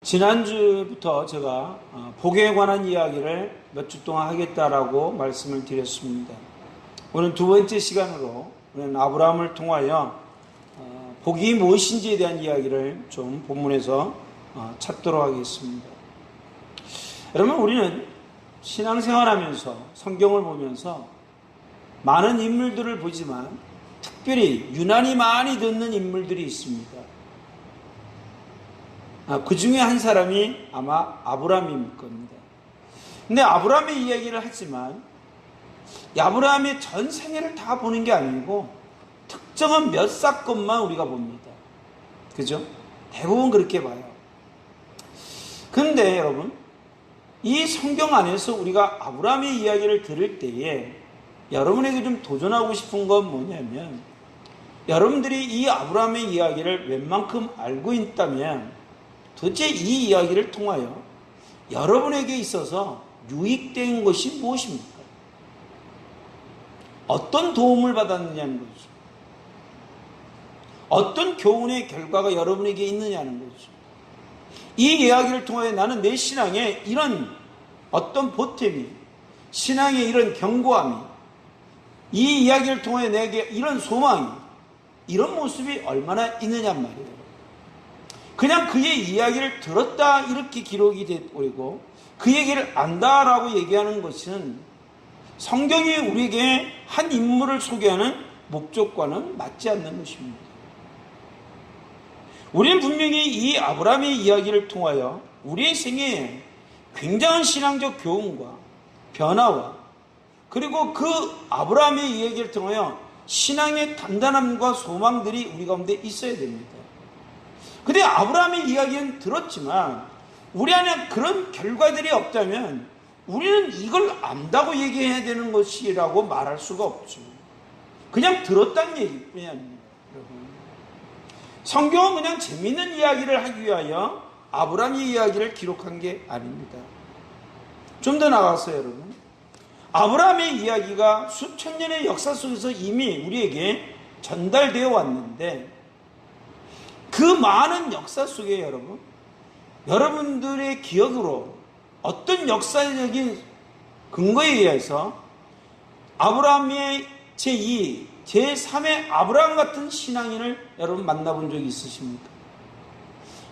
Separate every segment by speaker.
Speaker 1: 지난주부터 제가 복에 관한 이야기를 몇 주 동안 하겠다라고 말씀을 드렸습니다. 오늘 두 번째 시간으로 우리는 아브라함을 통하여 복이 무엇인지에 대한 이야기를 좀 본문에서 찾도록 하겠습니다. 여러분, 우리는 신앙생활하면서 성경을 보면서 많은 인물들을 보지만 특별히 유난히 많이 듣는 인물들이 있습니다. 그 중에 한 사람이 아마 아브라함일 겁니다. 근데 아브라함의 이야기를 하지만 아브라함의 전 생애를 다 보는 게 아니고 특정한 몇 사건만 우리가 봅니다. 그죠? 대부분 그렇게 봐요. 그런데 여러분, 이 성경 안에서 우리가 아브라함의 이야기를 들을 때에 여러분에게 좀 도전하고 싶은 건 뭐냐면, 여러분들이 이 아브라함의 이야기를 웬만큼 알고 있다면 도대체 이 이야기를 통하여 여러분에게 있어서 유익된 것이 무엇입니까? 어떤 도움을 받았느냐는 거죠. 어떤 교훈의 결과가 여러분에게 있느냐는 거죠. 이 이야기를 통하여 나는 내 신앙에 이런 어떤 보탬이, 신앙의 이런 견고함이, 이 이야기를 통하여 내게 이런 소망이, 이런 모습이 얼마나 있느냔 말이에요. 그냥 그의 이야기를 들었다 이렇게 기록이 되고 그 얘기를 안다라고 얘기하는 것은 성경이 우리에게 한 인물을 소개하는 목적과는 맞지 않는 것입니다. 우리는 분명히 이 아브라함의 이야기를 통하여 우리의 생애에 굉장한 신앙적 교훈과 변화와, 그리고 그 아브라함의 이야기를 통하여 신앙의 단단함과 소망들이 우리 가운데 있어야 됩니다. 근데 아브라함의 이야기는 들었지만 우리 안에 그런 결과들이 없다면 우리는 이걸 안다고 얘기해야 되는 것이라고 말할 수가 없죠. 그냥 들었다는 얘기뿐이 아닙니다. 여러분, 성경은 그냥 재미있는 이야기를 하기 위하여 아브라함의 이야기를 기록한 게 아닙니다. 좀 더 나가서 여러분, 아브라함의 이야기가 수천 년의 역사 속에서 이미 우리에게 전달되어 왔는데, 그 많은 역사 속에 여러분들의 기억으로 어떤 역사적인 근거에 의해서 아브라함의 제2, 제3의 아브라함 같은 신앙인을 여러분 만나본 적이 있으십니까?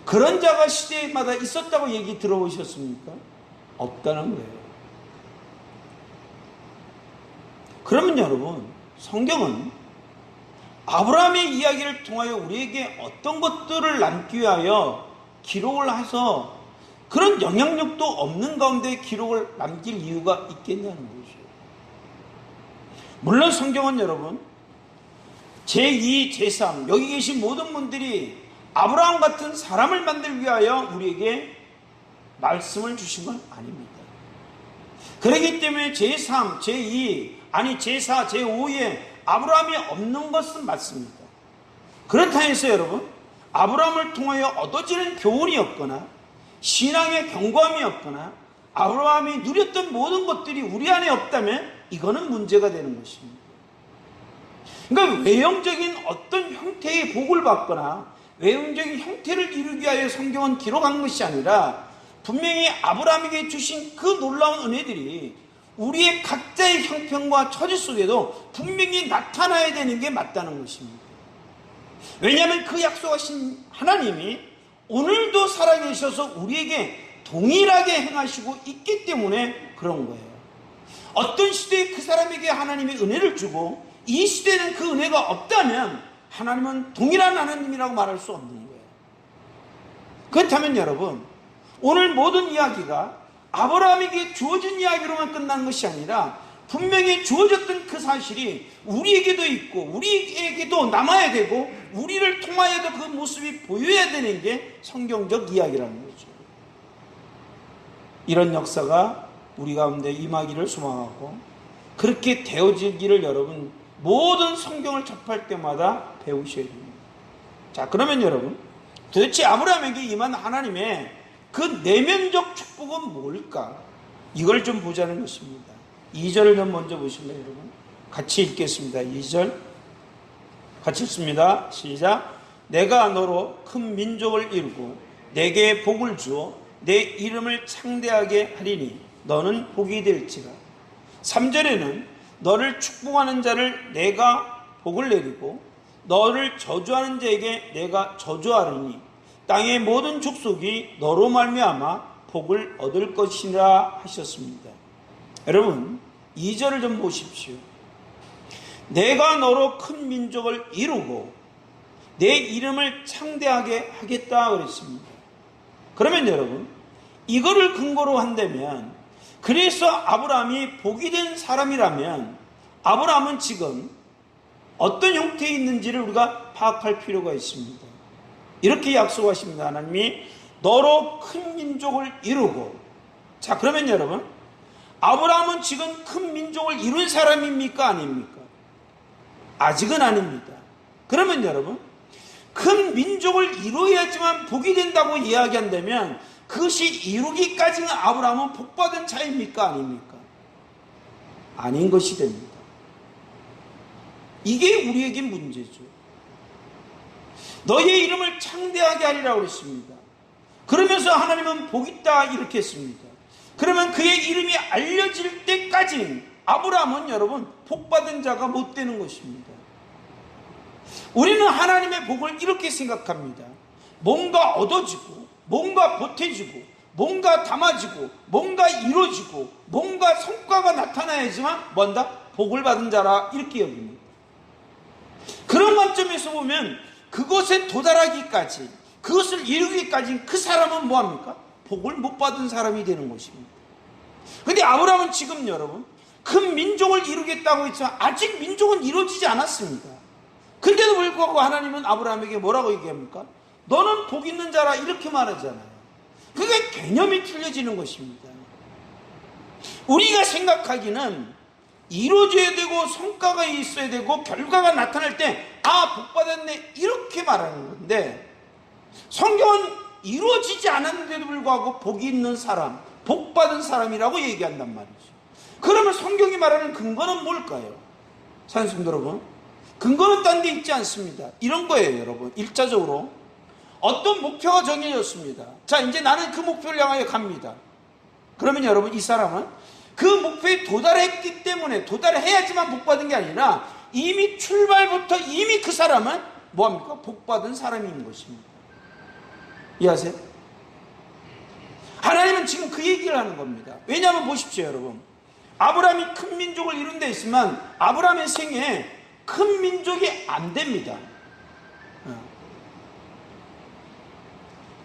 Speaker 1: 그런 자가 시대마다 있었다고 얘기 들어보셨습니까? 없다는 거예요. 그러면 여러분, 성경은 아브라함의 이야기를 통하여 우리에게 어떤 것들을 남기 위하여 기록을 해서 그런 영향력도 없는 가운데 기록을 남길 이유가 있겠냐는 거죠. 물론 성경은 여러분 제2, 제3 여기 계신 모든 분들이 아브라함 같은 사람을 만들기 위하여 우리에게 말씀을 주신 건 아닙니다. 그렇기 때문에 제3, 제2 아니 제4, 제5에 아브라함이 없는 것은 맞습니다. 그렇다 해서 여러분, 아브라함을 통하여 얻어지는 교훈이 없거나 신앙의 견고함이 없거나 아브라함이 누렸던 모든 것들이 우리 안에 없다면 이거는 문제가 되는 것입니다. 그러니까 외형적인 어떤 형태의 복을 받거나 외형적인 형태를 이루기 위하여 성경은 기록한 것이 아니라 분명히 아브라함에게 주신 그 놀라운 은혜들이 우리의 각자의 형편과 처지 속에도 분명히 나타나야 되는 게 맞다는 것입니다. 왜냐하면 그 약속하신 하나님이 오늘도 살아계셔서 우리에게 동일하게 행하시고 있기 때문에 그런 거예요. 어떤 시대에 그 사람에게 하나님이 은혜를 주고 이 시대에는 그 은혜가 없다면 하나님은 동일한 하나님이라고 말할 수 없는 거예요. 그렇다면 여러분, 오늘 모든 이야기가 아브라함에게 주어진 이야기로만 끝난 것이 아니라 분명히 주어졌던 그 사실이 우리에게도 있고 우리에게도 남아야 되고 우리를 통하여도 그 모습이 보여야 되는 게 성경적 이야기라는 거죠. 이런 역사가 우리 가운데 임하기를 소망하고 그렇게 되어지기를 여러분 모든 성경을 접할 때마다 배우셔야 됩니다. 자, 그러면 여러분, 도대체 아브라함에게 임한 하나님의 그 내면적 축복은 뭘까? 이걸 좀 보자는 것입니다. 2절을 좀 먼저 보실래요, 여러분? 같이 읽겠습니다. 2절 같이 읽습니다. 시작. 내가 너로 큰 민족을 이루고 내게 복을 주어 내 이름을 창대하게 하리니 너는 복이 될지라. 3절에는 너를 축복하는 자를 내가 복을 내리고 너를 저주하는 자에게 내가 저주하리니 땅의 모든 족속이 너로 말미암아 복을 얻을 것이라 하셨습니다. 여러분 2절을 좀 보십시오. 내가 너로 큰 민족을 이루고 내 이름을 창대하게 하겠다 그랬습니다. 그러면 여러분 이거를 근거로 한다면, 그래서 아브라함이 복이 된 사람이라면 아브라함은 지금 어떤 형태에 있는지를 우리가 파악할 필요가 있습니다. 이렇게 약속하십니다. 하나님이 너로 큰 민족을 이루고. 자, 그러면 여러분 아브라함은 지금 큰 민족을 이룬 사람입니까? 아닙니까? 아직은 아닙니다. 그러면 여러분 큰 민족을 이루어야지만 복이 된다고 이야기한다면 그것이 이루기까지는 아브라함은 복받은 자입니까? 아닙니까? 아닌 것이 됩니다. 이게 우리에게 문제죠. 너의 이름을 창대하게 하리라고 했습니다. 그러면서 하나님은 복 있다 이렇게 했습니다. 그러면 그의 이름이 알려질 때까지 아브라함은 여러분 복받은 자가 못 되는 것입니다. 우리는 하나님의 복을 이렇게 생각합니다. 뭔가 얻어지고 뭔가 보태지고 뭔가 담아지고 뭔가 이루어지고 뭔가 성과가 나타나야지만 뭔가 복을 받은 자라 이렇게 여깁니다. 그런 관점에서 보면 그것에 도달하기까지, 그것을 이루기까지 그 사람은 뭐합니까? 복을 못 받은 사람이 되는 것입니다. 그런데 아브라함은 지금 여러분 큰 민족을 이루겠다고 했지만 아직 민족은 이루어지지 않았습니다. 근데도 불구하고 하나님은 아브라함에게 뭐라고 얘기합니까? 너는 복 있는 자라 이렇게 말하잖아요. 그게 개념이 틀려지는 것입니다. 우리가 생각하기는 이루어져야 되고 성과가 있어야 되고 결과가 나타날 때 복 받았네 이렇게 말하는 건데, 성경은 이루어지지 않았는데도 불구하고 복이 있는 사람, 복 받은 사람이라고 얘기한단 말이죠. 그러면 성경이 말하는 근거는 뭘까요? 사랑하는 여러분, 근거는 딴 데 있지 않습니다. 이런 거예요. 여러분 1차적으로 어떤 목표가 정해졌습니다. 자, 이제 나는 그 목표를 향하여 갑니다. 그러면 여러분 이 사람은 그 목표에 도달했기 때문에, 도달해야지만 복받은 게 아니라 이미 출발부터 이미 그 사람은 뭐합니까? 복받은 사람인 것입니다. 이해하세요? 하나님은 지금 그 얘기를 하는 겁니다. 왜냐하면 보십시오 여러분, 아브라함이 큰 민족을 이룬 데 있으면 아브라함의 생에 큰 민족이 안 됩니다.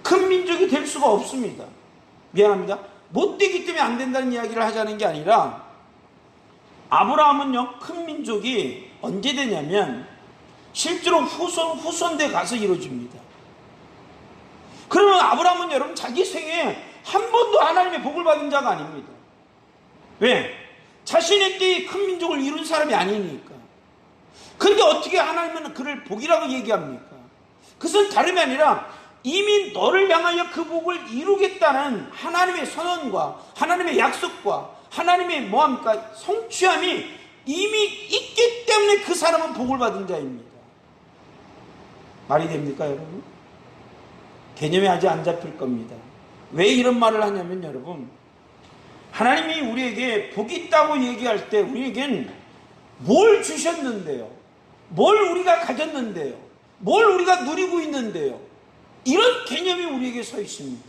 Speaker 1: 큰 민족이 될 수가 없습니다. 미안합니다. 못 되기 때문에 안 된다는 이야기를 하자는 게 아니라, 아브라함은요 큰 민족이 언제 되냐면 실제로 후손대 가서 이루어집니다. 그러면 아브라함은 여러분 자기 생에 한 번도 하나님의 복을 받은 자가 아닙니다. 왜? 자신의 때에 큰 민족을 이룬 사람이 아니니까. 근데 어떻게 하나님은 그를 복이라고 얘기합니까? 그것은 다름이 아니라 이미 너를 향하여 그 복을 이루겠다는 하나님의 선언과 하나님의 약속과 하나님의 뭐합니까? 성취함이 이미 있기 때문에 그 사람은 복을 받은 자입니다. 말이 됩니까 여러분? 개념이 아직 안 잡힐 겁니다. 왜 이런 말을 하냐면 여러분, 하나님이 우리에게 복이 있다고 얘기할 때 우리에겐 뭘 주셨는데요, 뭘 우리가 가졌는데요, 뭘 우리가 누리고 있는데요, 이런 개념이 우리에게 서 있습니다.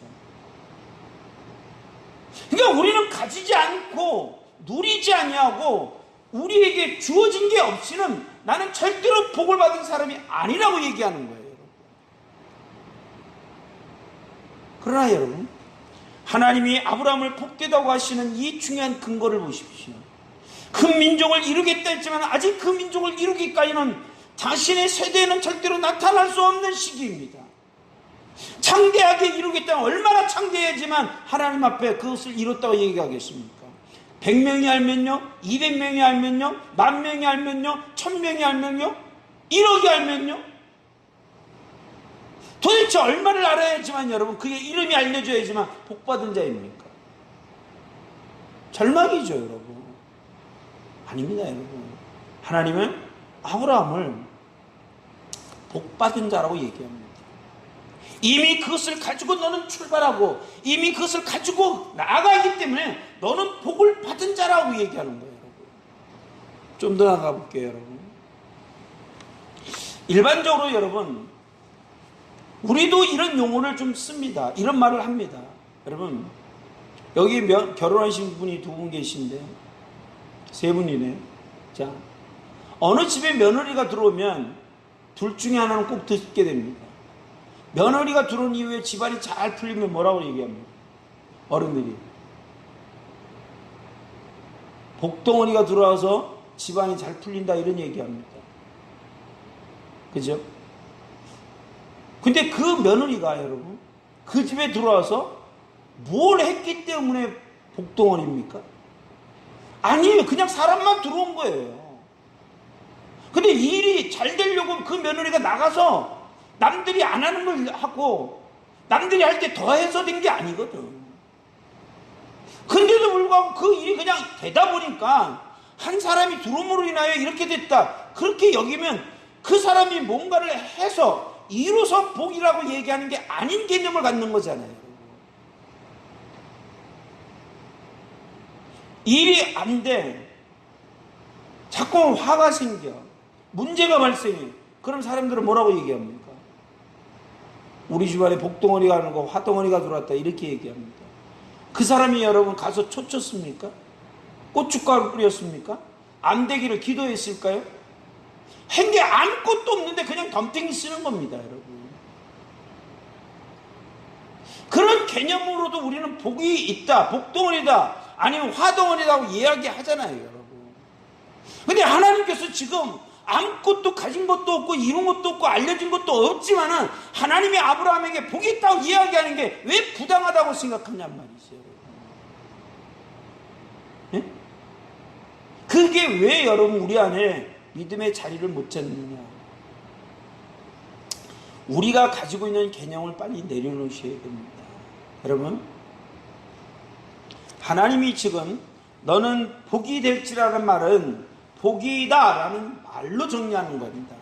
Speaker 1: 그러니까 우리는 가지지 않고 누리지 아니하고 우리에게 주어진 게 없이는 나는 절대로 복을 받은 사람이 아니라고 얘기하는 거예요. 그러나 여러분, 하나님이 아브라함을 복되다고 하시는 이 중요한 근거를 보십시오. 큰 민족을 이루겠다 했지만 아직 그 민족을 이루기까지는 자신의 세대에는 절대로 나타날 수 없는 시기입니다. 창대하게 이루겠다면 얼마나 창대해야지만 하나님 앞에 그것을 이뤘다고 얘기하겠습니까? 100명이 알면요, 200명이 알면요, 10,000명이 알면요, 1000명이 알면요, 1억이 알면요, 도대체 얼마를 알아야지만 여러분 그의 이름이 알려져야지만 복받은 자입니까? 절망이죠 여러분. 아닙니다 여러분. 하나님은 아브라함을 복받은 자라고 얘기합니다. 이미 그것을 가지고 너는 출발하고 이미 그것을 가지고 나아가기 때문에 너는 복을 받은 자라고 얘기하는 거예요. 여러분. 좀 더 나가 볼게요. 여러분. 일반적으로 여러분, 우리도 이런 용어를 좀 씁니다. 이런 말을 합니다. 여러분, 여기 결혼하신 분이 두 분 계신데, 세 분이네. 자, 어느 집에 며느리가 들어오면 둘 중에 하나는 꼭 듣게 됩니다. 며느리가 들어온 이후에 집안이 잘 풀리면 뭐라고 얘기합니까? 어른들이. 복덩어리가 들어와서 집안이 잘 풀린다 이런 얘기합니다. 그죠? 근데 그 며느리가 여러분 그 집에 들어와서 뭘 했기 때문에 복덩어리입니까? 아니에요. 그냥 사람만 들어온 거예요. 근데 일이 잘 되려고 그 며느리가 나가서 남들이 안 하는 걸 하고 남들이 할 때 더 해서 된 게 아니거든. 근데도 불구하고 그 일이 그냥 되다 보니까 한 사람이 들어옴으로 인하여 이렇게 됐다. 그렇게 여기면 그 사람이 뭔가를 해서 이로서 복이라고 얘기하는 게 아닌 개념을 갖는 거잖아요. 일이 안 돼. 자꾸 화가 생겨. 문제가 발생해. 그럼 사람들은 뭐라고 얘기합니까? 우리 집안에 복덩어리가 하는 거 화덩어리가 들어왔다 이렇게 얘기합니다. 그 사람이 여러분 가서 쫓았습니까? 고춧가루 뿌렸습니까? 안 되기를 기도했을까요? 한 게 아무것도 없는데 그냥 덤탱이 쓰는 겁니다. 여러분. 그런 개념으로도 우리는 복이 있다, 복덩어리다, 아니면 화덩어리라고 이야기하잖아요. 여러분. 근데 하나님께서 지금 아무것도 가진 것도 없고 이룬 것도 없고 알려진 것도 없지만은 하나님이 아브라함에게 복이 있다고 이야기하는 게 왜 부당하다고 생각하냔 말이죠. 네? 그게 왜 여러분 우리 안에 믿음의 자리를 못 찾느냐? 우리가 가지고 있는 개념을 빨리 내려놓으셔야 됩니다. 여러분, 하나님이 지금 너는 복이 될지라는 말은 복이다 라는 말로 정리하는 겁니다.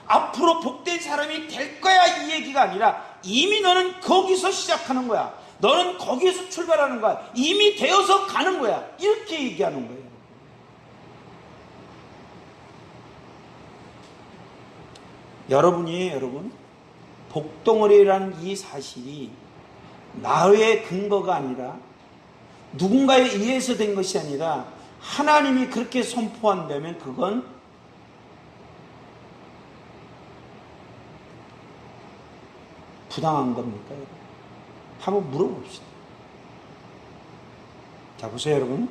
Speaker 1: 앞으로 복된 사람이 될 거야 이 얘기가 아니라 이미 너는 거기서 시작하는 거야. 너는 거기에서 출발하는 거야. 이미 되어서 가는 거야. 이렇게 얘기하는 거예요. 여러분 복덩어리라는 이 사실이 나의 근거가 아니라 누군가에 의해서 된 것이 아니라 하나님이 그렇게 선포한다면 그건 부당한 겁니까? 한번 물어봅시다. 자, 보세요, 여러분.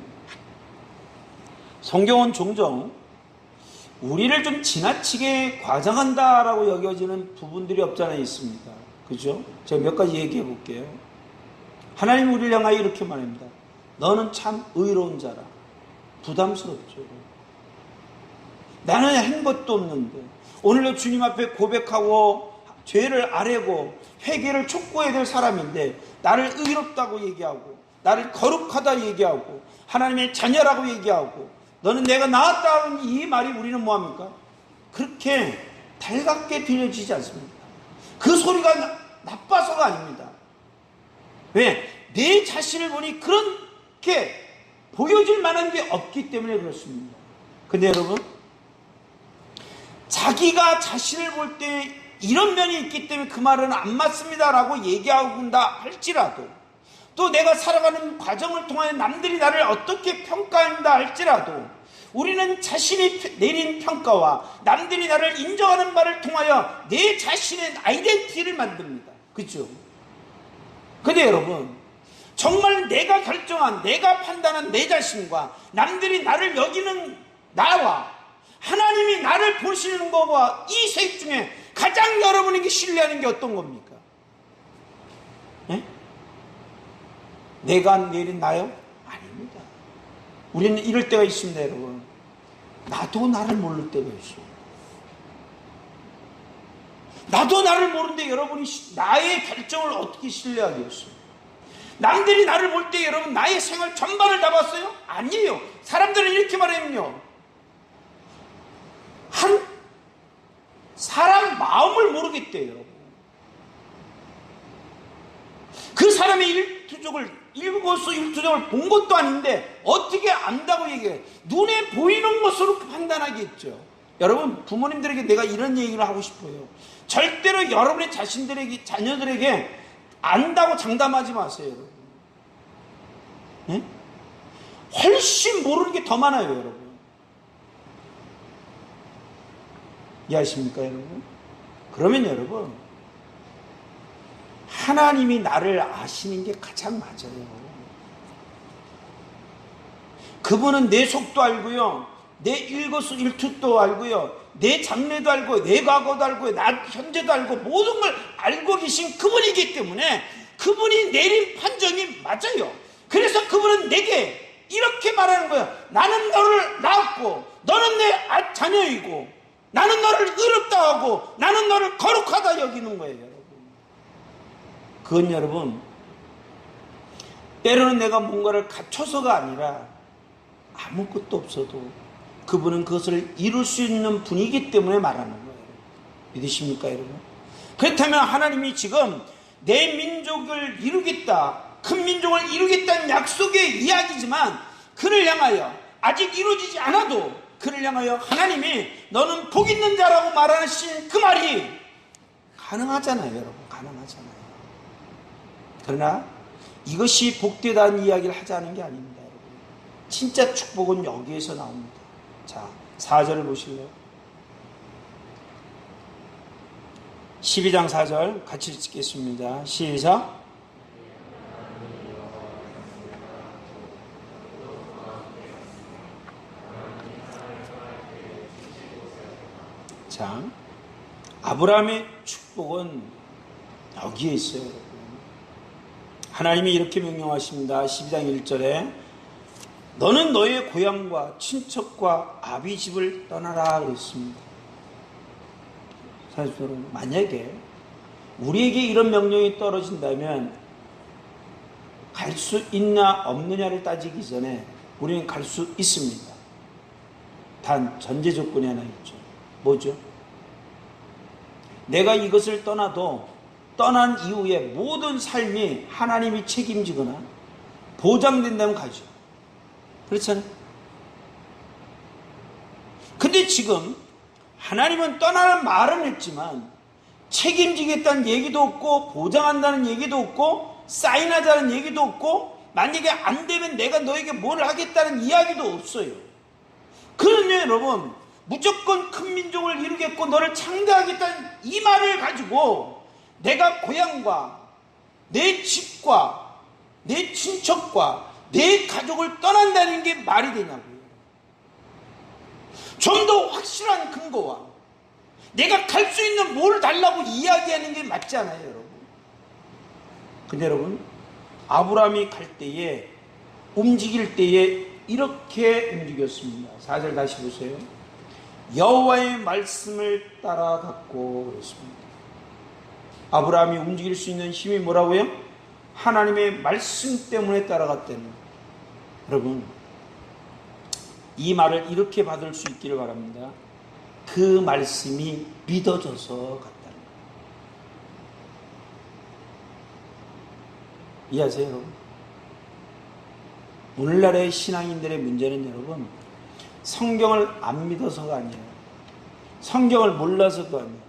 Speaker 1: 성경은 종종 우리를 좀 지나치게 과장한다라고 여겨지는 부분들이 없잖아 있습니다. 그죠? 제가 몇 가지 얘기해 볼게요. 하나님 우리를 향하여 이렇게 말합니다. 너는 참 의로운 자라. 부담스럽죠. 나는 한 것도 없는데 오늘도 주님 앞에 고백하고 죄를 아뢰고 회개를 촉구해야 될 사람인데 나를 의롭다고 얘기하고 나를 거룩하다 얘기하고 하나님의 자녀라고 얘기하고 너는 내가 나았다는 이 말이 우리는 뭐합니까? 그렇게 달갑게 들려지지 않습니다. 그 소리가 나빠서가 아닙니다. 왜? 내 자신을 보니 그렇게 보여질 만한 게 없기 때문에 그렇습니다. 근데 여러분, 자기가 자신을 볼 때 이런 면이 있기 때문에 그 말은 안 맞습니다 라고 얘기한다 할지라도, 또 내가 살아가는 과정을 통해 남들이 나를 어떻게 평가한다 할지라도 우리는 자신이 내린 평가와 남들이 나를 인정하는 말을 통하여 내 자신의 아이덴티티를 만듭니다. 그렇죠? 근데 여러분, 정말 내가 결정한, 내가 판단한 내 자신과 남들이 나를 여기는 나와 하나님이 나를 보시는 것과 이 셋 중에 가장 여러분에게 신뢰하는 게 어떤 겁니까? 네? 내가 내린 나요? 아닙니다. 우리는 이럴 때가 있습니다, 여러분. 나도 나를 모를 때가 있어요. 나도 나를 모르는데 여러분이 나의 결정을 어떻게 신뢰하겠어요? 남들이 나를 볼 때 여러분 나의 생활 전반을 다 봤어요? 아니에요. 사람들은 이렇게 말하면요, 한 사람 마음을 모르겠대요, 여러분. 사람의 일거수일투족을 본 것도 아닌데 어떻게 안다고 얘기해? 눈에 보이는 것으로 판단하겠죠. 여러분, 부모님들에게 내가 이런 얘기를 하고 싶어요. 절대로 여러분의 자녀들에게 안다고 장담하지 마세요, 여러분. 네? 훨씬 모르는 게 더 많아요, 여러분. 이해하십니까, 여러분? 그러면 여러분, 하나님이 나를 아시는 게 가장 맞아요. 그분은 내 속도 알고요, 내 일거수일투도 알고요, 내 장래도 알고, 내 과거도 알고, 나 현재도 알고, 모든 걸 알고 계신 그분이기 때문에 그분이 내린 판정이 맞아요. 그래서 그분은 내게 이렇게 말하는 거예요. 나는 너를 낳았고 너는 내 자녀이고 나는 너를 의롭다 하고 나는 너를 거룩하다 여기는 거예요, 여러분. 그건 여러분, 때로는 내가 뭔가를 갖춰서가 아니라 아무것도 없어도 그분은 그것을 이룰 수 있는 분이기 때문에 말하는 거예요. 믿으십니까, 여러분? 그렇다면 하나님이 지금 내 민족을 이루겠다, 큰 민족을 이루겠다는 약속의 이야기지만 그를 향하여 아직 이루어지지 않아도 그를 향하여 하나님이 너는 복 있는 자라고 말하신 그 말이 가능하잖아요, 여러분. 가능하잖아요. 그러나 이것이 복되다는 이야기를 하자는 게 아닙니다, 여러분. 진짜 축복은 여기에서 나옵니다. 자, 4절을 보실래요? 12장 4절 같이 읽겠습니다. 시작. 자, 아브라함의 축복은 여기에 있어요, 여러분. 하나님이 이렇게 명령하십니다. 12장 1절에 너는 너의 고향과 친척과 아비 집을 떠나라 그랬습니다. 사실 만약에 우리에게 이런 명령이 떨어진다면 갈 수 있나 없느냐를 따지기 전에 우리는 갈 수 있습니다. 단 전제 조건이 하나 있죠. 뭐죠? 내가 이것을 떠나도 떠난 이후에 모든 삶이 하나님이 책임지거나 보장된다면 가죠. 그렇잖아요. 근데 지금 하나님은 떠나는 말은 했지만 책임지겠다는 얘기도 없고 보장한다는 얘기도 없고 사인하자는 얘기도 없고 만약에 안 되면 내가 너에게 뭘 하겠다는 이야기도 없어요. 그런요, 여러분, 무조건 큰 민족을 이루겠고 너를 창대하겠다는 이 말을 가지고 내가 고향과 내 집과 내 친척과 내 가족을 떠난다는 게 말이 되냐고요. 좀 더 확실한 근거와 내가 갈 수 있는 뭘 달라고 이야기하는 게 맞지 않아요, 여러분? 근데 여러분, 아브라함이 갈 때에, 움직일 때에 이렇게 움직였습니다. 4절 다시 보세요. 여호와의 말씀을 따라갔고 그랬습니다. 아브라함이 움직일 수 있는 힘이 뭐라고요? 하나님의 말씀 때문에 따라갔다는 거예요. 여러분, 이 말을 이렇게 받을 수 있기를 바랍니다. 그 말씀이 믿어져서 갔다는 거예요. 이해하세요, 여러분? 오늘날의 신앙인들의 문제는 여러분, 성경을 안 믿어서가 아니에요. 성경을 몰라서가 아니에요.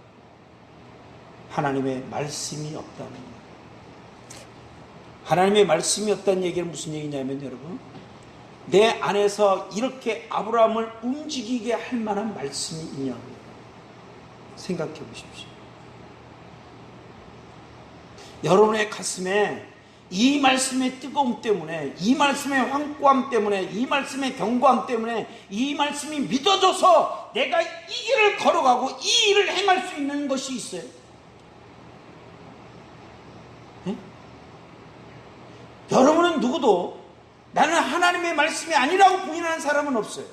Speaker 1: 하나님의 말씀이 없다는 거예요. 하나님의 말씀이 없다는 얘기는 무슨 얘기냐면 여러분, 내 안에서 이렇게 아브라함을 움직이게 할 만한 말씀이 있냐고요. 생각해 보십시오. 여러분의 가슴에 이 말씀의 뜨거움 때문에, 이 말씀의 황고함 때문에, 이 말씀의 견고함 때문에 이 말씀이 믿어져서 내가 이 길을 걸어가고 이 일을 행할 수 있는 것이 있어요. 네? 여러분은 누구도 나는 하나님의 말씀이 아니라고 부인하는 사람은 없어요.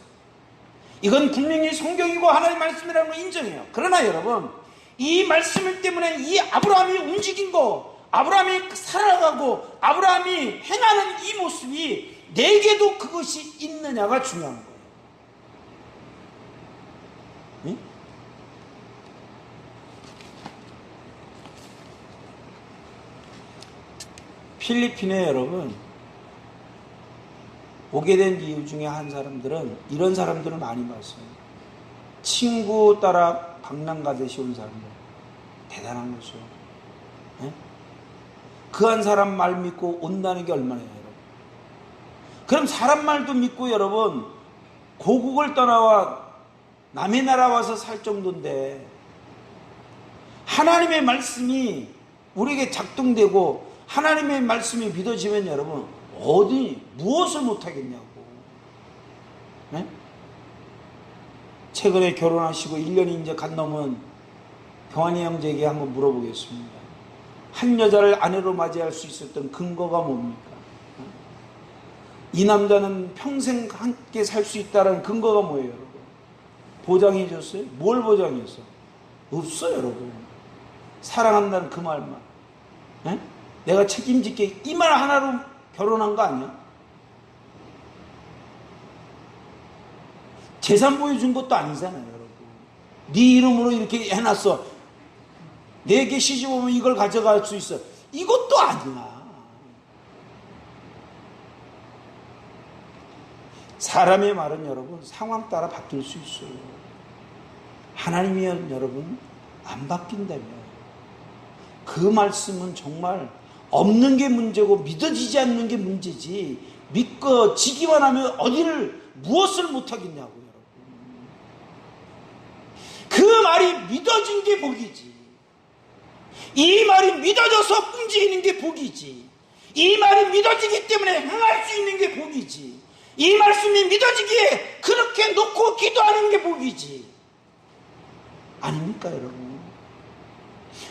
Speaker 1: 이건 분명히 성경이고 하나님의 말씀이라는 걸 인정해요. 그러나 여러분, 이 말씀 때문에 이 아브라함이 움직인 거, 아브라함이 살아가고 아브라함이 행하는 이 모습이 내게도 그것이 있느냐가 중요한 거예요. 응? 필리핀에 여러분 오게 된 이유 중에 한 사람들은 이런 사람들을 많이 봤어요. 친구 따라 방랑 가듯이 온 사람들. 대단한 거죠. 네? 그 한 사람 말 믿고 온다는 게 얼마나 해요, 여러분. 그럼 사람 말도 믿고 여러분 고국을 떠나와 남의 나라 와서 살 정도인데 하나님의 말씀이 우리에게 작동되고 하나님의 말씀이 믿어지면 여러분 어디 무엇을 못하겠냐고. 네? 최근에 결혼하시고 1년이 이제 간 넘은 경환이 형제에게 한번 물어보겠습니다. 한 여자를 아내로 맞이할 수 있었던 근거가 뭡니까? 이 남자는 평생 함께 살 수 있다는 근거가 뭐예요, 여러분? 보장해 줬어요? 뭘 보장했어? 없어요, 여러분. 사랑한다는 그 말만. 에? 내가 책임질게 이 말 하나로 결혼한 거 아니야? 재산 보여준 것도 아니잖아요, 여러분. 네 이름으로 이렇게 해놨어. 내게 시집 오면 이걸 가져갈 수 있어. 이것도 아니야. 사람의 말은 여러분 상황 따라 바뀔 수 있어요. 하나님이면 여러분 안 바뀐다며. 그 말씀은 정말 없는 게 문제고 믿어지지 않는 게 문제지 믿어지기만 하면 어디를 무엇을 못하겠냐고 여러분. 그 말이 믿어진 게 복이지. 이 말이 믿어져서 움직이는 게 복이지. 이 말이 믿어지기 때문에 행할 수 있는 게 복이지. 이 말씀이 믿어지기에 그렇게 놓고 기도하는 게 복이지. 아닙니까 여러분?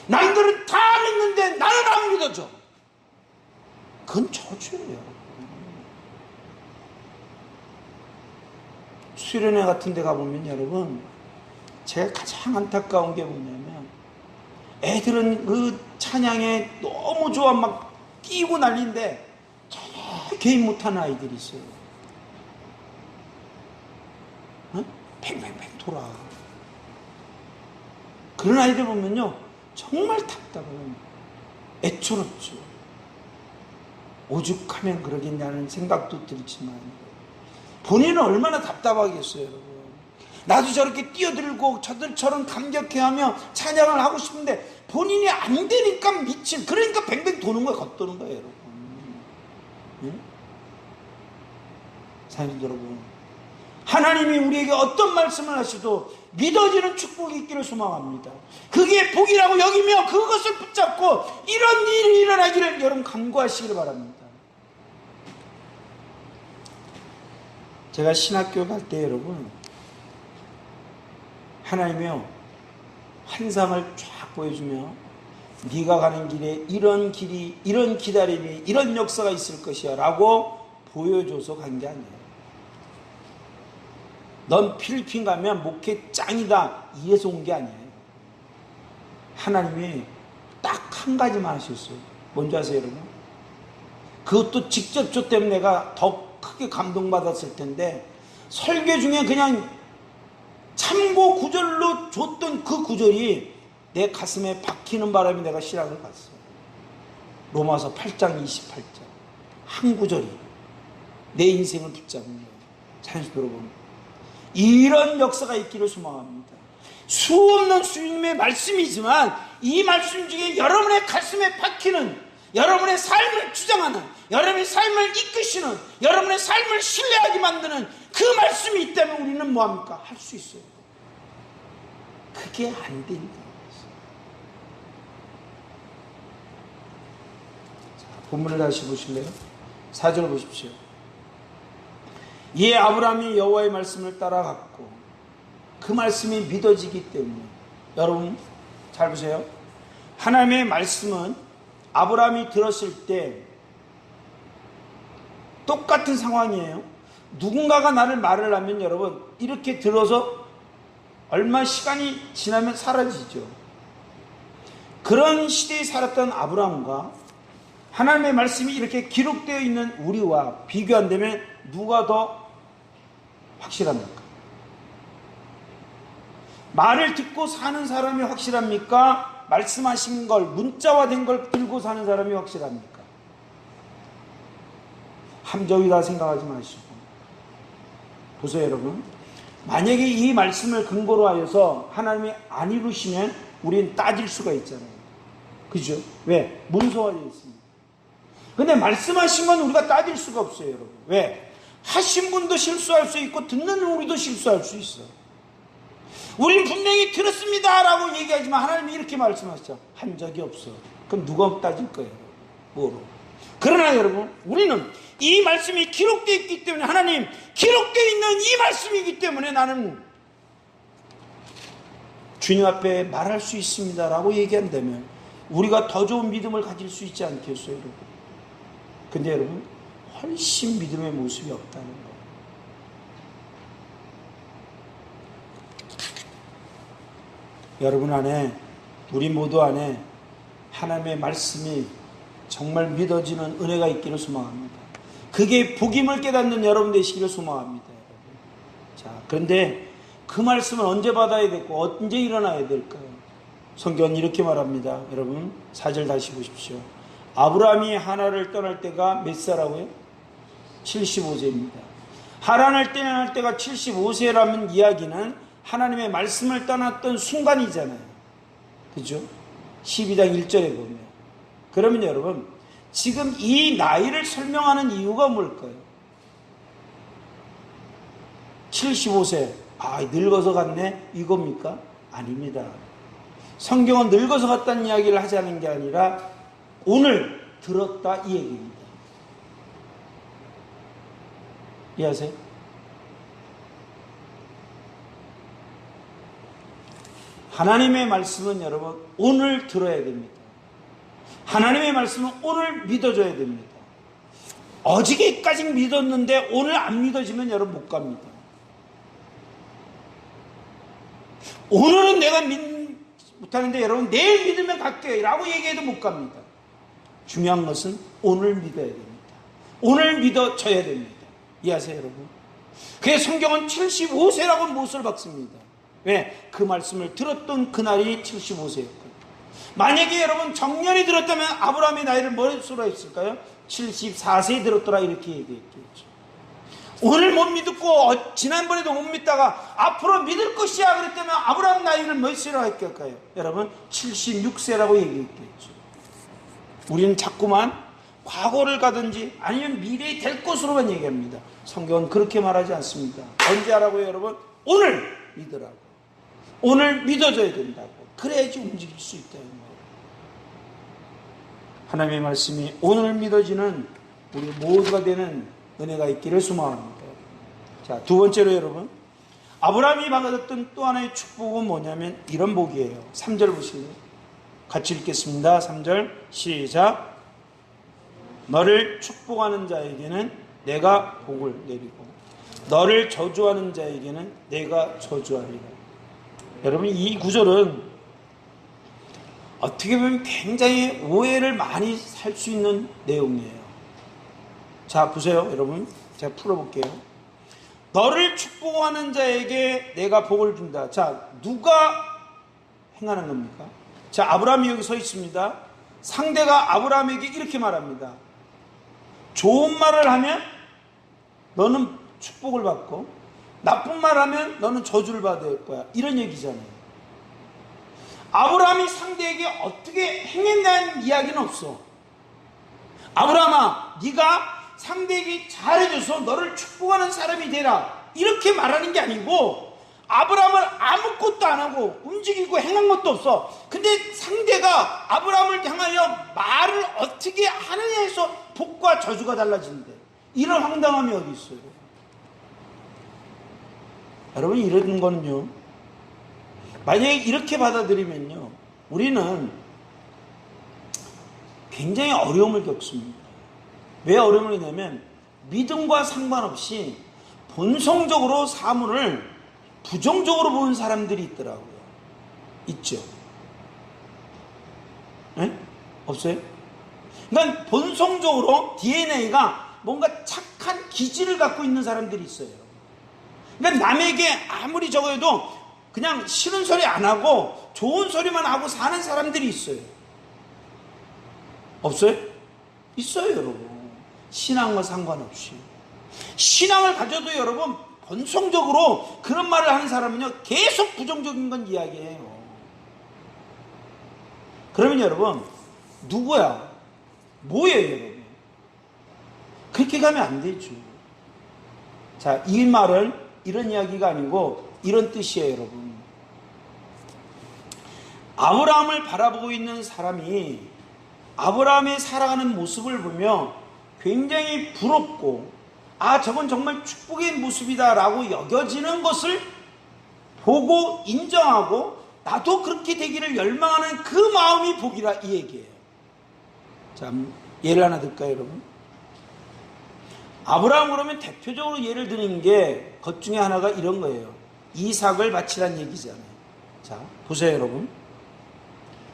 Speaker 1: 남들은 다 믿는데 나는 안 믿어져. 그건 저주예요. 수련회 같은 데 가보면 여러분 제가 가장 안타까운 게 뭐냐면 애들은 그 찬양에 너무 좋아 막 뛰고 난리인데 전혀 개인 못하는 아이들이 있어요. 어? 팽팽팽 돌아. 그런 아이들 보면요 정말 답답해요. 애처롭죠. 오죽하면 그러겠냐는 생각도 들지만 본인은 얼마나 답답하겠어요, 여러분. 나도 저렇게 뛰어들고 저들처럼 감격해하며 찬양을 하고 싶은데 본인이 안 되니까 미친. 그러니까 뱅뱅 도는 거예요, 겉도는 거예요, 여러분. 네? 사랑하는 여러분, 하나님이 우리에게 어떤 말씀을 하셔도 믿어지는 축복이 있기를 소망합니다. 그게 복이라고 여기며 그것을 붙잡고 이런 일이 일어나기를 여러분 간구하시기를 바랍니다. 제가 신학교 갈 때 여러분 하나님이요 환상을 쫙 보여주며 네가 가는 길에 이런 길이 이런 기다림이 이런 역사가 있을 것이야 라고 보여줘서 간 게 아니에요. 넌 필리핀 가면 목회 짱이다 이래서 온 게 아니에요. 하나님이 딱 한 가지만 하셨어요. 뭔지 아세요 여러분? 그것도 직접 저 때문에 내가 더 크게 감동받았을 텐데 설교 중에 그냥 참고 구절로 줬던 그 구절이 내 가슴에 박히는 바람에 내가 신학을 갔어요. 로마서 8장 28절 한 구절이 내 인생을 붙잡은 거예요. 사랑하는 여러분, 이런 역사가 있기를 소망합니다. 수없는 주님의 말씀이지만 이 말씀 중에 여러분의 가슴에 박히는, 여러분의 삶을 주장하는, 여러분의 삶을 이끄시는, 여러분의 삶을 신뢰하게 만드는 그 말씀이 있다면 우리는 뭐합니까? 할 수 있어요. 그게 안 된다. 자, 본문을 다시 보실래요? 4절 보십시오. 이에 아브라함이 여호와의 말씀을 따라갔고 그 말씀이 믿어지기 때문에, 여러분 잘 보세요. 하나님의 말씀은 아브라함이 들었을 때 똑같은 상황이에요. 누군가가 나를 말을 하면 여러분 이렇게 들어서 얼마 시간이 지나면 사라지죠. 그런 시대에 살았던 아브라함과 하나님의 말씀이 이렇게 기록되어 있는 우리와 비교한다면 누가 더 확실합니까? 말을 듣고 사는 사람이 확실합니까? 말씀하신 걸 문자화된 걸 들고 사는 사람이 확실합니까? 함정이다 생각하지 마시고. 보세요, 여러분. 만약에 이 말씀을 근거로 하여서 하나님이 안 이루시면 우리는 따질 수가 있잖아요. 그죠? 왜? 문서화되어 있습니다. 근데 말씀하신 건 우리가 따질 수가 없어요, 여러분. 왜? 하신 분도 실수할 수 있고 듣는 우리도 실수할 수 있어. 우리는 분명히 들었습니다 라고 얘기하지만 하나님이 이렇게 말씀하시죠. 한 적이 없어. 그럼 누가 따질 거예요? 뭐로? 그러나 여러분, 우리는 이 말씀이 기록되어 있기 때문에, 하나님 기록되어 있는 이 말씀이기 때문에 나는 주님 앞에 말할 수 있습니다 라고 얘기한다면 우리가 더 좋은 믿음을 가질 수 있지 않겠어요, 여러분? 근데 여러분, 훨씬 믿음의 모습이 없다는 거. 여러분 안에, 우리 모두 안에 하나님의 말씀이 정말 믿어지는 은혜가 있기를 소망합니다. 그게 복임을 깨닫는 여러분 되시기를 소망합니다. 여러분. 자, 그런데 그 말씀을 언제 받아야 되고 언제 일어나야 될까요? 성경은 이렇게 말합니다. 여러분 4절 다시 보십시오. 아브라함이 하란을 떠날 때가 몇 살라고요? 75세입니다. 하란을 떠날 때가 75세라는 이야기는 하나님의 말씀을 떠났던 순간이잖아요. 그죠? 12장 1절에 보면. 그러면 여러분, 지금 이 나이를 설명하는 이유가 뭘까요? 75세. 아, 늙어서 갔네? 이겁니까? 아닙니다. 성경은 늙어서 갔다는 이야기를 하자는 게 아니라 오늘 들었다 이 얘기입니다. 이해하세요? 하나님의 말씀은 여러분 오늘 들어야 됩니다. 하나님의 말씀은 오늘 믿어줘야 됩니다. 어저께까지 믿었는데 오늘 안 믿어지면 여러분 못 갑니다. 오늘은 내가 못하는데 여러분 내일 믿으면 갈게요 라고 얘기해도 못 갑니다. 중요한 것은 오늘 믿어야 됩니다. 오늘 믿어져야 됩니다. 이해하세요, 여러분? 그래서 성경은 75세라고 못을 박습니다. 왜? 그 말씀을 들었던 그날이 75세였거든요. 만약에 여러분 정년이 들었다면 아브라함의 나이를 무엇으로 했을까요? 74세에 들었더라 이렇게 얘기했겠죠. 오늘 못 믿고 지난번에도 못 믿다가 앞으로 믿을 것이야 그랬다면 아브라함 나이를 몇세로 했을까요? 여러분 76세라고 얘기했겠죠. 우리는 자꾸만 과거를 가든지 아니면 미래에 될 것으로만 얘기합니다. 성경은 그렇게 말하지 않습니다. 언제 하라고요, 여러분? 오늘 믿으라고. 오늘 믿어줘야 된다고. 그래야지 움직일 수 있다는 거예요. 하나님의 말씀이 오늘 믿어지는 우리 모두가 되는 은혜가 있기를 소망합니다. 자, 두 번째로 여러분, 아브라함이 받았던 또 하나의 축복은 뭐냐면 이런 복이에요. 3절 보실래요? 같이 읽겠습니다. 3절 시작. 너를 축복하는 자에게는 내가 복을 내리고 너를 저주하는 자에게는 내가 저주하리라. 여러분, 이 구절은 어떻게 보면 굉장히 오해를 많이 살 수 있는 내용이에요. 자, 보세요, 여러분. 제가 풀어볼게요. 너를 축복하는 자에게 내가 복을 준다. 자, 누가 행하는 겁니까? 자, 아브라함이 여기 서 있습니다. 상대가 아브라함에게 이렇게 말합니다. 좋은 말을 하면 너는 축복을 받고 나쁜 말을 하면 너는 저주를 받을 거야. 이런 얘기잖아요. 아브라함이 상대에게 어떻게 행했다는 이야기는 없어. 아브라함아, 네가 상대에게 잘해줘서 너를 축복하는 사람이 되라. 이렇게 말하는 게 아니고 아브라함을 아무것도 안 하고 움직이고 행한 것도 없어. 근데 상대가 아브라함을 향하여 말을 어떻게 하느냐에서 복과 저주가 달라진대. 이런 황당함이 어디 있어요? 여러분, 이런 거는요, 만약에 이렇게 받아들이면요, 우리는 굉장히 어려움을 겪습니다. 왜 어려움을 겪냐면 믿음과 상관없이 본성적으로 사물을 부정적으로 보는 사람들이 있더라고요. 있죠? 네? 없어요? 그러니까 본성적으로 DNA가 뭔가 착한 기질을 갖고 있는 사람들이 있어요. 그러니까 남에게 아무리 적어도 그냥 싫은 소리 안 하고 좋은 소리만 하고 사는 사람들이 있어요. 없어요? 있어요, 여러분. 신앙과 상관없이. 신앙을 가져도 여러분 본성적으로 그런 말을 하는 사람은요 계속 부정적인 건 이야기해요. 그러면 여러분 누구야? 뭐예요 여러분? 그렇게 가면 안 되죠. 자, 이 말은 이런 이야기가 아니고 이런 뜻이에요 여러분. 아브라함을 바라보고 있는 사람이 아브라함의 살아가는 모습을 보며 굉장히 부럽고 저건 정말 축복의 모습이다 라고 여겨지는 것을 보고 인정하고 나도 그렇게 되기를 열망하는 그 마음이 복이라 이 얘기예요. 자, 예를 하나 들까요 여러분? 아브라함 그러면 대표적으로 예를 드는 게 것 중에 하나가 이런 거예요. 이삭을 바치란 얘기잖아요. 자, 보세요 여러분.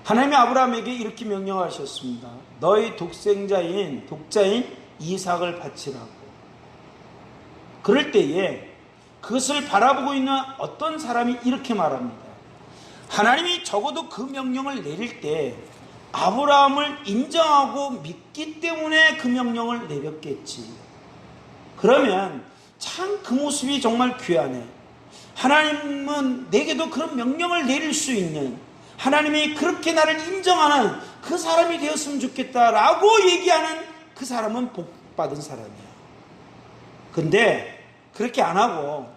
Speaker 1: 하나님이 아브라함에게 이렇게 명령하셨습니다. 너의 독자인 이삭을 바치라고. 그럴 때에 그것을 바라보고 있는 어떤 사람이 이렇게 말합니다. 하나님이 적어도 그 명령을 내릴 때 아브라함을 인정하고 믿기 때문에 그 명령을 내렸겠지. 그러면 참 그 모습이 정말 귀하네. 하나님은 내게도 그런 명령을 내릴 수 있는, 하나님이 그렇게 나를 인정하는 그 사람이 되었으면 좋겠다라고 얘기하는 그 사람은 복받은 사람이야. 근데 그렇게 안 하고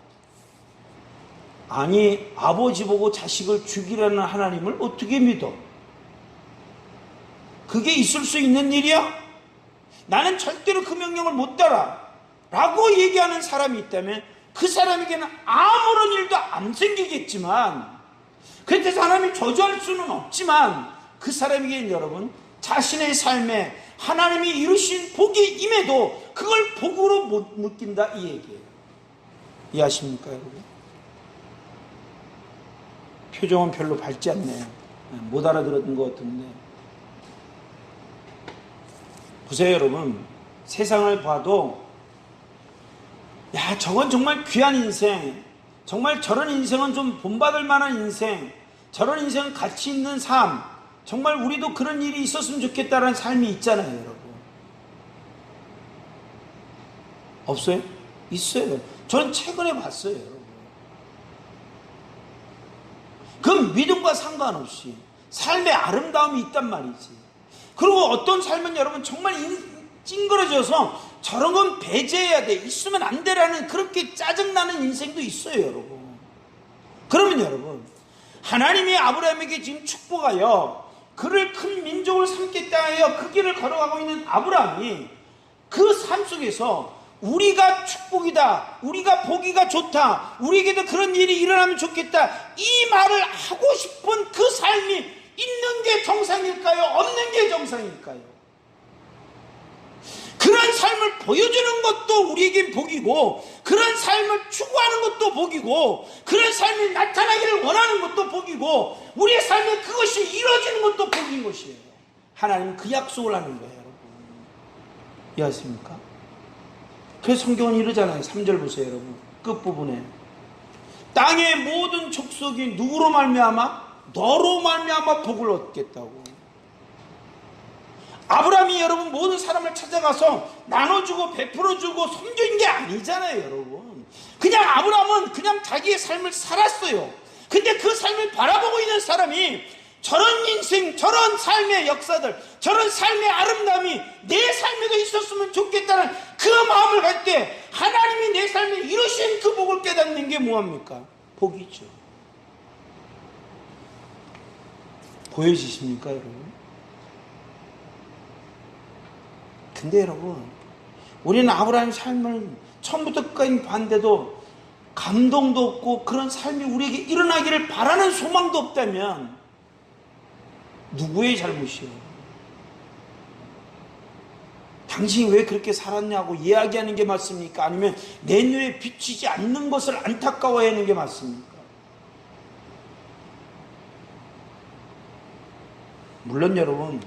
Speaker 1: 아니 아버지 보고 자식을 죽이라는 하나님을 어떻게 믿어? 그게 있을 수 있는 일이야? 나는 절대로 그 명령을 못 따라 라고 얘기하는 사람이 있다면 그 사람에게는 아무런 일도 안 생기겠지만, 그래서 하나님이 저주할 수는 없지만 그 사람에게는 여러분 자신의 삶에 하나님이 이루신 복이 임해도 그걸 복으로 못 느낀다 이 얘기예요. 이해하십니까 여러분? 표정은 별로 밝지 않네요. 못 알아들었던 것 같은데. 보세요 여러분. 세상을 봐도 저건 정말 귀한 인생, 정말 저런 인생은 좀 본받을 만한 인생, 저런 인생은 가치 있는 삶, 정말 우리도 그런 일이 있었으면 좋겠다는 삶이 있잖아요 여러분. 없어요? 있어요. 저는 최근에 봤어요 여러분. 그 믿음과 상관없이 삶의 아름다움이 있단 말이지. 그리고 어떤 삶은 여러분 정말 찡그러져서 저런 건 배제해야 돼, 있으면 안 되라는 그렇게 짜증나는 인생도 있어요 여러분. 그러면 여러분 하나님이 아브라함에게 지금 축복하여 그를 큰 민족을 삼겠다 하여 그 길을 걸어가고 있는 아브라함이 그 삶 속에서 우리가 축복이다, 우리가 보기가 좋다, 우리에게도 그런 일이 일어나면 좋겠다 이 말을 하고 싶은 그 삶이 있는 게 정상일까요? 없는 게 정상일까요? 그런 삶을 보여주는 것도 우리에겐 복이고, 그런 삶을 추구하는 것도 복이고, 그런 삶이 나타나기를 원하는 것도 복이고, 우리의 삶에 그것이 이루어지는 것도 복인 것이에요. 하나님은 그 약속을 하는 거예요 여러분. 이해하십니까? 그래서 성경은 이러잖아요. 3절 보세요 여러분. 끝부분에 땅의 모든 족속이 누구로 말미암아? 너로 말미암아 복을 얻겠다고. 아브라함이 여러분 모든 사람을 찾아가서 나눠주고 베풀어주고 섬긴 게 아니잖아요 여러분. 그냥 아브라함은 그냥 자기의 삶을 살았어요. 근데 그 삶을 바라보고 있는 사람이 저런 인생, 저런 삶의 역사들, 저런 삶의 아름다움이 내 삶에도 있었으면 좋겠다는 그 마음을 가질 때 하나님이 내 삶에 이루신 그 복을 깨닫는 게 뭐합니까? 복이죠. 보여지십니까 여러분? 근데 여러분 우리는 아브라함의 삶을 처음부터 끝까지 봤는데도 감동도 없고 그런 삶이 우리에게 일어나기를 바라는 소망도 없다면 누구의 잘못이에요? 당신이 왜 그렇게 살았냐고 이야기하는 게 맞습니까? 아니면 내 눈에 비치지 않는 것을 안타까워하는 게 맞습니까? 물론 여러분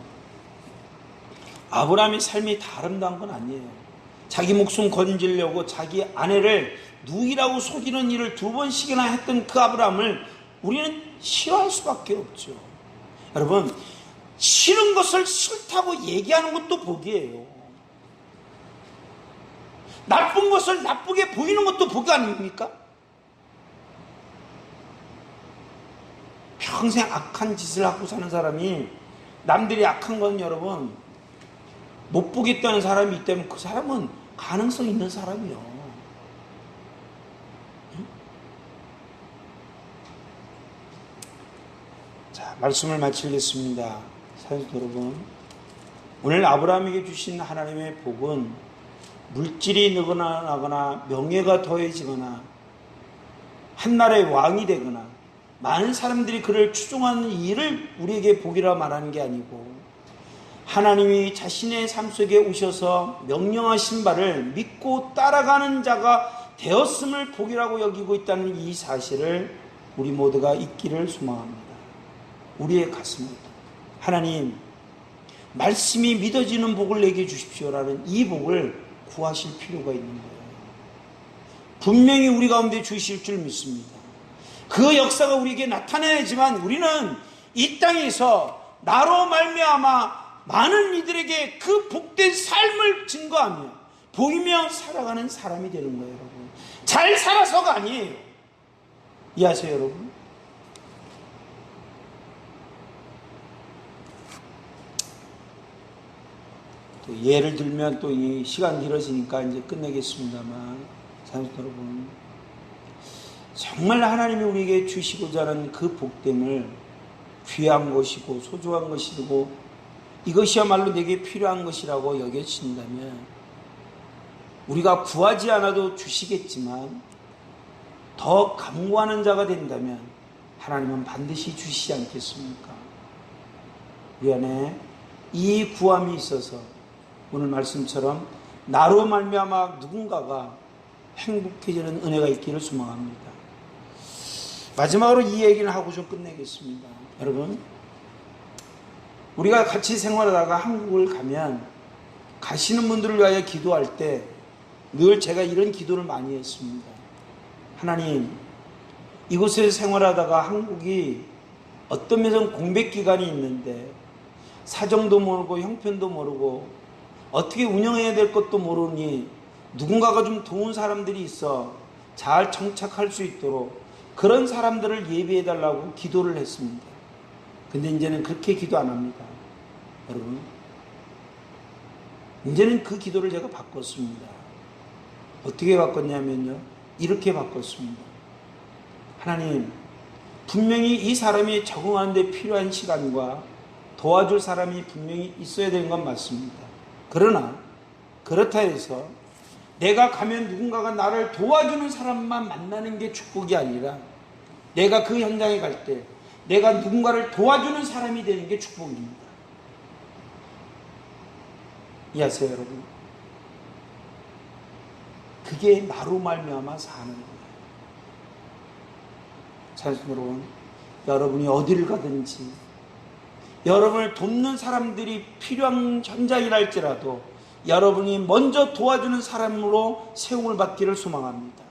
Speaker 1: 아브라함의 삶이 다 아름다운 건 아니에요. 자기 목숨 건지려고 자기 아내를 누이라고 속이는 일을 2번씩이나 했던 그 아브라함을 우리는 싫어할 수밖에 없죠. 여러분 싫은 것을 싫다고 얘기하는 것도 복이에요. 나쁜 것을 나쁘게 보이는 것도 복 아닙니까? 평생 악한 짓을 하고 사는 사람이 남들이 악한 건 여러분 못 보겠다는 사람이 있다면 그 사람은 가능성 있는 사람이요. 자, 말씀을 마치겠습니다. 사랑하는 여러분, 오늘 아브라함에게 주신 하나님의 복은 물질이 늘어나거나 명예가 더해지거나 한나라의 왕이 되거나 많은 사람들이 그를 추종하는 일을 우리에게 복이라 말하는 게 아니고 하나님이 자신의 삶 속에 오셔서 명령하신 바를 믿고 따라가는 자가 되었음을 복이라고 여기고 있다는 이 사실을 우리 모두가 잊기를 소망합니다. 우리의 가슴에 하나님 말씀이 믿어지는 복을 내게 주십시오라는 이 복을 구하실 필요가 있는 거예요. 분명히 우리 가운데 주실 줄 믿습니다. 그 역사가 우리에게 나타나야지만 우리는 이 땅에서 나로 말미암아 많은 이들에게 그 복된 삶을 증거하며 보이며 살아가는 사람이 되는 거예요. 여러분, 잘 살아서가 아니에요. 이해하세요 여러분? 또 예를 들면 또 이 시간 길어지니까 이제 끝내겠습니다만, 사랑하는 여러분, 정말 하나님이 우리에게 주시고자 하는 그 복됨을 귀한 것이고 소중한 것이고 이것이야말로 내게 필요한 것이라고 여겨진다면 우리가 구하지 않아도 주시겠지만 더 간구하는 자가 된다면 하나님은 반드시 주시지 않겠습니까? 우리 안에 이 구함이 있어서 오늘 말씀처럼 나로 말미암아 누군가가 행복해지는 은혜가 있기를 소망합니다. 마지막으로 이 얘기를 하고 좀 끝내겠습니다. 여러분, 우리가 같이 생활하다가 한국을 가면 가시는 분들을 위하여 기도할 때 늘 제가 이런 기도를 많이 했습니다. 하나님, 이곳에 생활하다가 한국이 어떤 면에서는 공백기간이 있는데 사정도 모르고 형편도 모르고 어떻게 운영해야 될 것도 모르니 누군가가 좀 도운 사람들이 있어 잘 정착할 수 있도록 그런 사람들을 예비해달라고 기도를 했습니다. 근데 이제는 그렇게 기도 안 합니다. 여러분, 이제는 그 기도를 제가 바꿨습니다. 어떻게 바꿨냐면요, 이렇게 바꿨습니다. 하나님, 분명히 이 사람이 적응하는 데 필요한 시간과 도와줄 사람이 분명히 있어야 되는 건 맞습니다. 그러나 그렇다 해서 내가 가면 누군가가 나를 도와주는 사람만 만나는 게 축복이 아니라 내가 그 현장에 갈 때 내가 누군가를 도와주는 사람이 되는 게 축복입니다. 이해하세요 여러분? 그게 나로 말미암아 사는 거예요. 사랑하는 여러분, 여러분이 어디를 가든지 여러분을 돕는 사람들이 필요한 현장이랄지라도 여러분이 먼저 도와주는 사람으로 세움을 받기를 소망합니다.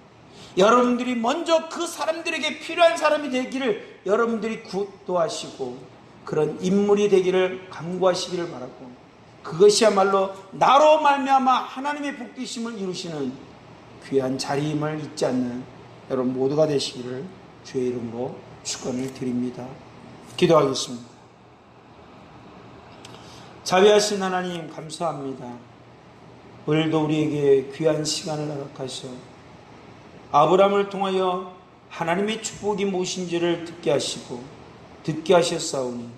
Speaker 1: 여러분들이 먼저 그 사람들에게 필요한 사람이 되기를 여러분들이 구도하시고 그런 인물이 되기를 간구하시기를 바라고, 그것이야말로 나로 말미암아 하나님의 복되심을 이루시는 귀한 자리임을 잊지 않는 여러분 모두가 되시기를 주의 이름으로 축원을 드립니다. 기도하겠습니다. 자비하신 하나님 감사합니다. 오늘도 우리에게 귀한 시간을 허락하셔 아브라함을 통하여 하나님의 축복이 무엇인지를 듣게 하시고 듣게 하셨사오니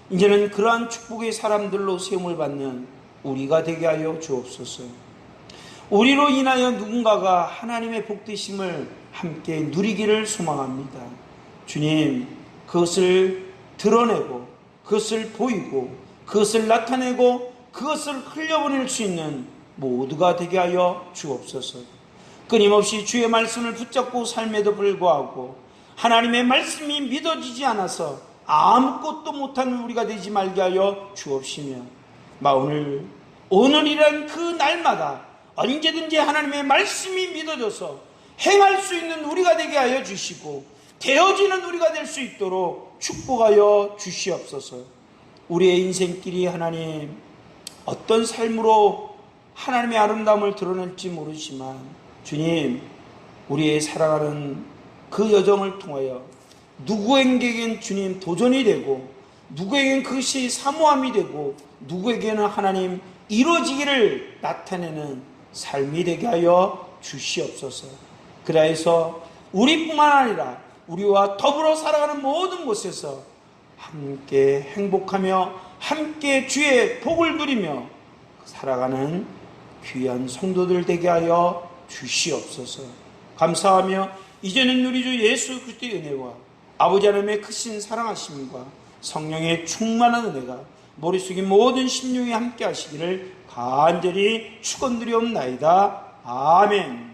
Speaker 1: 이제는 그러한 축복의 사람들로 세움을 받는 우리가 되게 하여 주옵소서. 우리로 인하여 누군가가 하나님의 복되심을 함께 누리기를 소망합니다. 주님, 그것을 드러내고 그것을 보이고 그것을 나타내고 그것을 흘려보낼 수 있는 모두가 되게 하여 주옵소서. 끊임없이 주의 말씀을 붙잡고 삶에도 불구하고 하나님의 말씀이 믿어지지 않아서 아무것도 못하는 우리가 되지 말게 하여 주옵시며, 오늘이란 그 날마다 언제든지 하나님의 말씀이 믿어져서 행할 수 있는 우리가 되게 하여 주시고 되어지는 우리가 될 수 있도록 축복하여 주시옵소서. 우리의 인생길이 하나님 어떤 삶으로 하나님의 아름다움을 드러낼지 모르지만 주님, 우리의 살아가는 그 여정을 통하여 누구에게는 주님 도전이 되고, 누구에게는 그것이 사모함이 되고, 누구에게는 하나님 이루어지기를 나타내는 삶이 되게 하여 주시옵소서. 그래서 우리뿐만 아니라 우리와 더불어 살아가는 모든 곳에서 함께 행복하며 함께 주의 복을 누리며 살아가는 귀한 성도들 되게 하여 주시옵소서. 감사하며 이제는 우리 주 예수 그리스도의 은혜와 아버지 하나님의 크신 사랑하심과 성령의 충만한 은혜가 머릿속의 모든 심령에 함께 하시기를 간절히 축원드리옵나이다. 아멘.